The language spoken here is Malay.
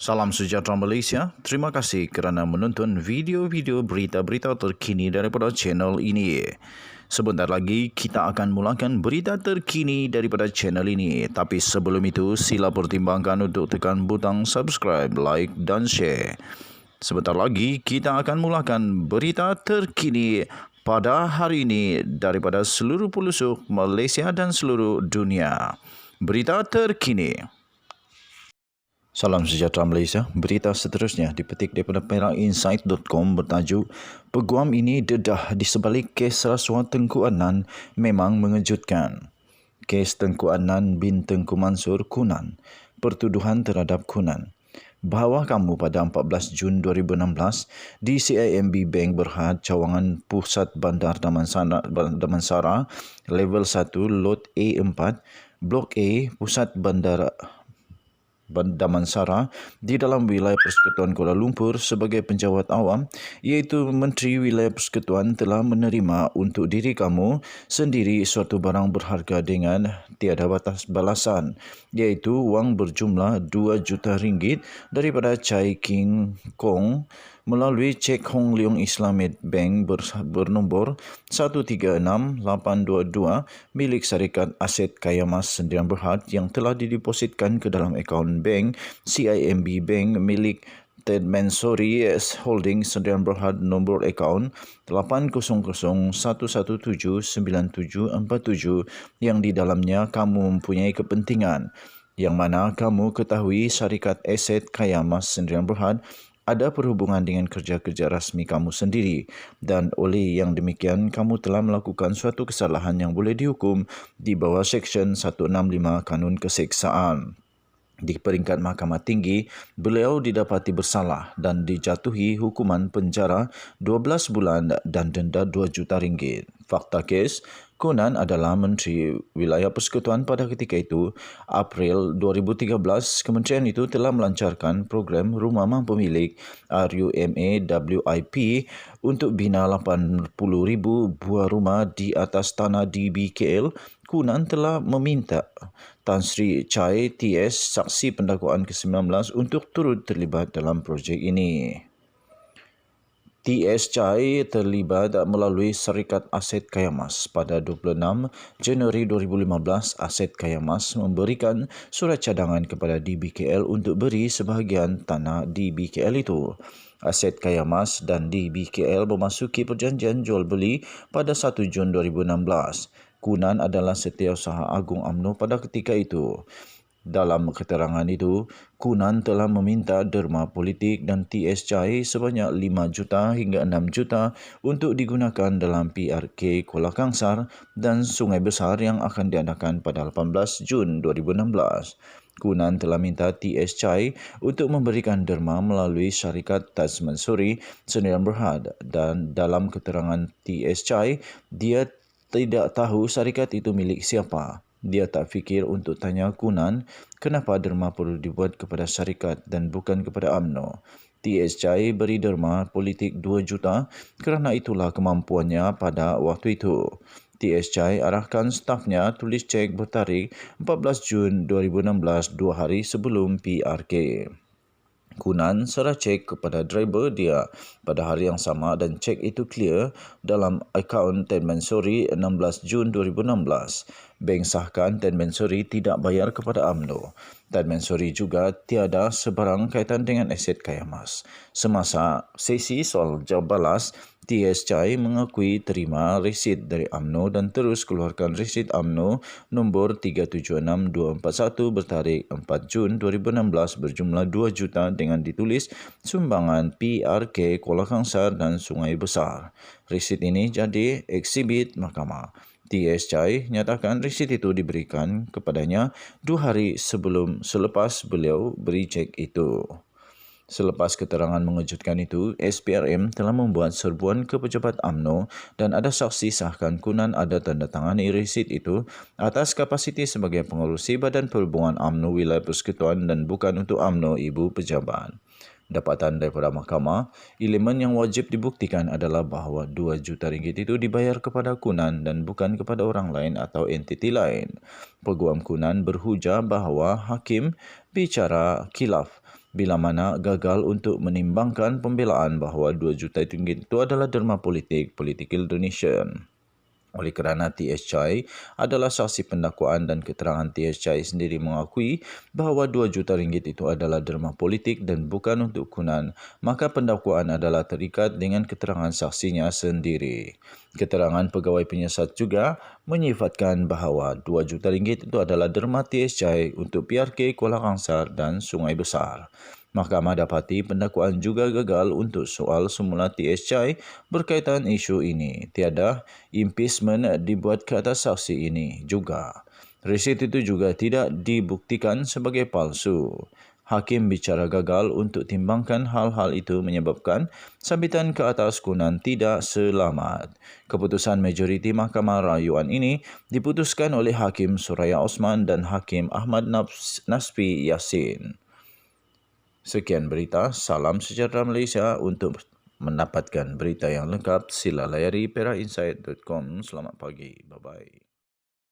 Salam sejahtera Malaysia. Terima kasih kerana menonton video-video berita-berita terkini daripada channel ini. Sebentar lagi kita akan mulakan berita terkini daripada channel ini. Tapi sebelum itu sila pertimbangkan untuk tekan butang subscribe, like dan share. Sebentar lagi kita akan mulakan berita terkini pada hari ini daripada seluruh pelosok Malaysia dan seluruh dunia. Berita terkini. Salam sejahtera Malaysia. Berita seterusnya dipetik daripada perakinsight.com bertajuk Peguam ini dedah di sebalik kes rasuah Tengku Adnan memang mengejutkan. Kes Tengku Adnan bin Tengku Mansur Kunan. Pertuduhan terhadap Kunan. Bahawa kamu pada 14 Jun 2016 di CIMB Bank Berhad Cawangan Pusat Bandar Damansara Level 1 Lot A4 Blok A Pusat Bandar Damansara di dalam wilayah Persekutuan Kuala Lumpur sebagai penjawat awam iaitu Menteri Wilayah Persekutuan telah menerima untuk diri kamu sendiri suatu barang berharga dengan tiada batas balasan iaitu wang berjumlah 2 juta ringgit daripada Chai King Kong melalui cek Hong Leong Islamic Bank bernombor 136822 milik Syarikat Aset Kaya Mas Sdn Berhad yang telah didepositkan ke dalam akaun bank CIMB Bank milik Ted Mansori Holding Sdn Berhad nombor akaun 801179747 yang di dalamnya kamu mempunyai kepentingan yang mana kamu ketahui Syarikat Aset Kaya Mas Sdn Berhad ada perhubungan dengan kerja-kerja rasmi kamu sendiri dan oleh yang demikian kamu telah melakukan suatu kesalahan yang boleh dihukum di bawah Seksyen 165 Kanun Keseksaan. Di peringkat Mahkamah Tinggi, beliau didapati bersalah dan dijatuhi hukuman penjara 12 bulan dan denda 2 juta ringgit. Fakta kes, Kunan adalah Menteri Wilayah Persekutuan pada ketika itu. April 2013, kementerian itu telah melancarkan program Rumah Mampu Milik RUMA-WIP untuk bina 80,000 buah rumah di atas tanah di BKL. Kunan telah meminta Tan Sri Chai TS, saksi pendakwaan ke-19 untuk turut terlibat dalam projek ini. TS Chai terlibat melalui Syarikat Aset Kaya Mas. Pada 26 Januari 2015, Aset Kaya Mas memberikan surat cadangan kepada DBKL untuk beri sebahagian tanah DBKL itu. Aset Kaya Mas dan DBKL memasuki perjanjian jual beli pada 1 Jun 2016. Kunan adalah Setiausaha Agung UMNO pada ketika itu. Dalam keterangan itu, Kunan telah meminta derma politik dan TS Chai sebanyak 5 juta hingga 6 juta untuk digunakan dalam PRK Kuala Kangsar dan Sungai Besar yang akan diadakan pada 18 Jun 2016. Kunan telah minta TS Chai untuk memberikan derma melalui Syarikat Taj Mansuri Sdn Berhad dan dalam keterangan TS Chai, dia tidak tahu syarikat itu milik siapa. Dia tak fikir untuk tanya Kunan kenapa derma perlu dibuat kepada syarikat dan bukan kepada UMNO. TS Chai beri derma politik 2 juta kerana itulah kemampuannya pada waktu itu. TS Chai arahkan stafnya tulis cek bertarikh 14 Jun 2016 2 hari sebelum PRK. Kunan serah cek kepada driver dia pada hari yang sama dan cek itu clear dalam akaun Ted Mansuri 16 Jun 2016. Bank sahkan Ted Mansuri tidak bayar kepada UMNO. Ted Mansuri juga tiada sebarang kaitan dengan aset Kaya Mas. Semasa sesi soal jawab balas, TS Chai mengakui terima resit dari UMNO dan terus keluarkan resit UMNO nombor 376241 bertarikh 4 Jun 2016 berjumlah 2 juta dengan ditulis sumbangan PRK Kuala Kangsar dan Sungai Besar. Resit ini jadi eksibit mahkamah. TS Chai nyatakan resit itu diberikan kepadanya 2 hari selepas beliau beri cek itu. Selepas keterangan mengejutkan itu, SPRM telah membuat serbuan ke pejabat UMNO dan ada saksi sahkan Kunan ada tanda tangani resit itu atas kapasiti sebagai pengerusi Badan Perhubungan UMNO Wilayah Persekutuan dan bukan untuk UMNO Ibu Pejabat. Dapatan daripada mahkamah, elemen yang wajib dibuktikan adalah bahawa 2 juta ringgit itu dibayar kepada Kunan dan bukan kepada orang lain atau entiti lain. Peguam Kunan berhujah bahawa hakim bicara khilaf bila mana gagal untuk menimbangkan pembelaan bahawa 2 juta ringgit itu adalah derma politik, political donation. Oleh kerana T.S. Chai adalah saksi pendakwaan dan keterangan T.S. Chai sendiri mengakui bahawa 2 juta ringgit itu adalah derma politik dan bukan untuk kunan, maka pendakwaan adalah terikat dengan keterangan saksinya sendiri. Keterangan pegawai penyiasat juga menyifatkan bahawa 2 juta ringgit itu adalah derma T.S. Chai untuk PRK Kuala Kangsar dan Sungai Besar. Mahkamah dapati pendakwaan juga gagal untuk soal semula T.S. Chai berkaitan isu ini. Tiada impeachment dibuat ke atas saksi ini juga. Resit itu juga tidak dibuktikan sebagai palsu. Hakim bicara gagal untuk timbangkan hal-hal itu menyebabkan sambitan ke atas kunan tidak selamat. Keputusan majoriti Mahkamah Rayuan ini diputuskan oleh Hakim Suraya Osman dan Hakim Ahmad Nasfi Yassin. Sekian berita, salam sejahtera Malaysia. Untuk mendapatkan berita yang lengkap, sila layari perainsight.com. Selamat pagi, bye-bye.